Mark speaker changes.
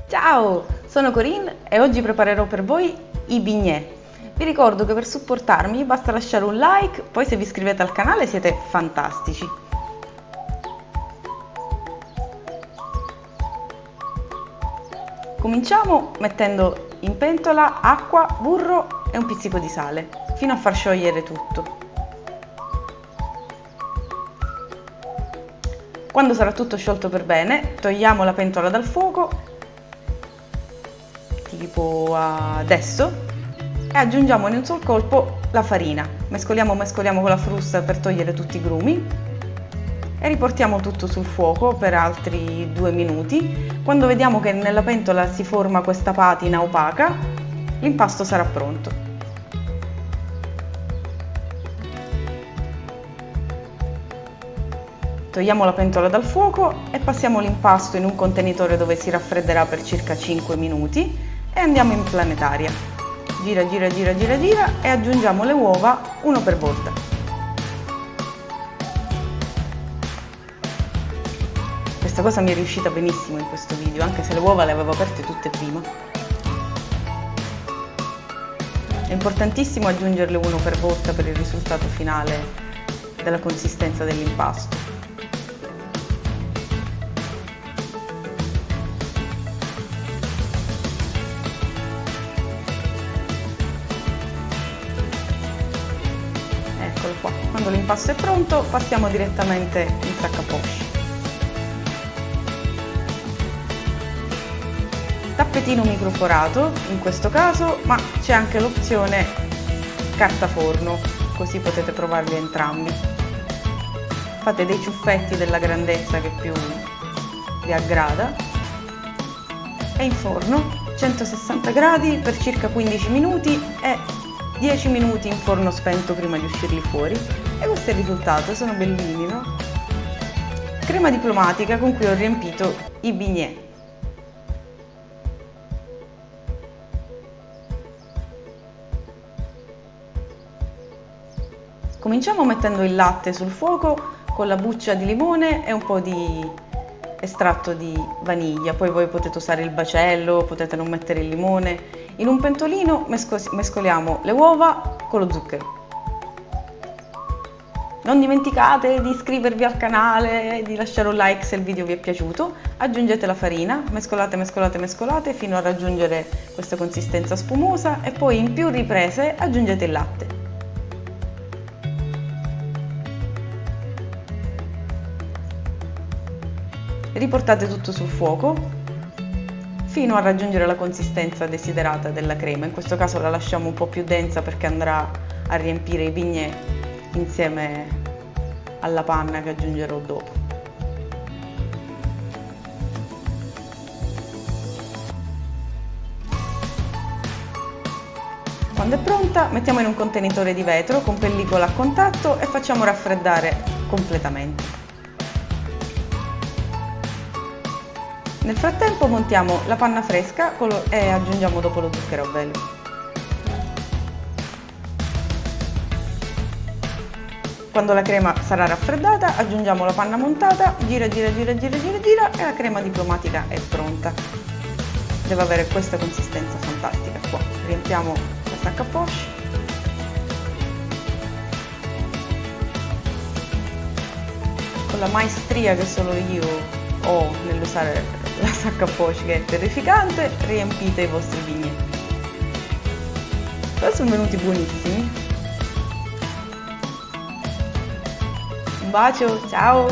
Speaker 1: Ciao, sono Corinne e oggi preparerò per voi i bignè. Vi ricordo che per supportarmi basta lasciare un like, poi se vi iscrivete al canale siete fantastici. Cominciamo mettendo in pentola acqua, burro e un pizzico di sale, fino a far sciogliere tutto. Quando sarà tutto sciolto per bene, togliamo la pentola dal fuoco, tipo adesso, e aggiungiamo in un sol colpo la farina. Mescoliamo con la frusta per togliere tutti i grumi e riportiamo tutto sul fuoco per altri 2 minuti. Quando vediamo che nella pentola si forma questa patina opaca, l'impasto sarà pronto. Togliamo la pentola dal fuoco e passiamo l'impasto in un contenitore dove si raffredderà per circa 5 minuti e andiamo in planetaria. Gira, gira, gira, gira, gira e aggiungiamo le uova uno per volta. Questa cosa mi è riuscita benissimo in questo video, anche se le uova le avevo aperte tutte prima. È importantissimo aggiungerle uno per volta per il risultato finale della consistenza dell'impasto. Eccolo qua. Quando l'impasto è pronto passiamo direttamente in sac à poche. Tappetino microforato in questo caso, ma c'è anche l'opzione carta forno, così potete provarli entrambi. Fate dei ciuffetti della grandezza che più vi aggrada e in forno 160 gradi per circa 15 minuti e 10 minuti in forno spento prima di uscirli fuori. E questo è il risultato, sono bellini, no? Crema diplomatica con cui ho riempito i bignè. Cominciamo mettendo il latte sul fuoco con la buccia di limone e un po' di estratto di vaniglia, poi voi potete usare il bacello, potete non mettere il limone. In un pentolino mescoliamo le uova con lo zucchero. Non dimenticate di iscrivervi al canale, di lasciare un like se il video vi è piaciuto. Aggiungete la farina, mescolate, mescolate, mescolate fino a raggiungere questa consistenza spumosa e poi in più riprese aggiungete il latte. Riportate tutto sul fuoco fino a raggiungere la consistenza desiderata della crema. In questo caso la lasciamo un po' più densa perché andrà a riempire i bignè insieme alla panna che aggiungerò dopo. Quando è pronta mettiamo in un contenitore di vetro con pellicola a contatto e facciamo raffreddare completamente. Nel frattempo montiamo la panna fresca e aggiungiamo dopo lo zucchero a velo. Quando la crema sarà raffreddata aggiungiamo la panna montata, gira, gira, gira, gira, gira, gira e la crema diplomatica è pronta. Deve avere questa consistenza fantastica qua. Riempiamo la sac à poche. Con la maestria che solo io ho nell'usare la sac à poche, che è terrificante, riempite i vostri bignè. Però sono venuti buonissimi. Un bacio, ciao!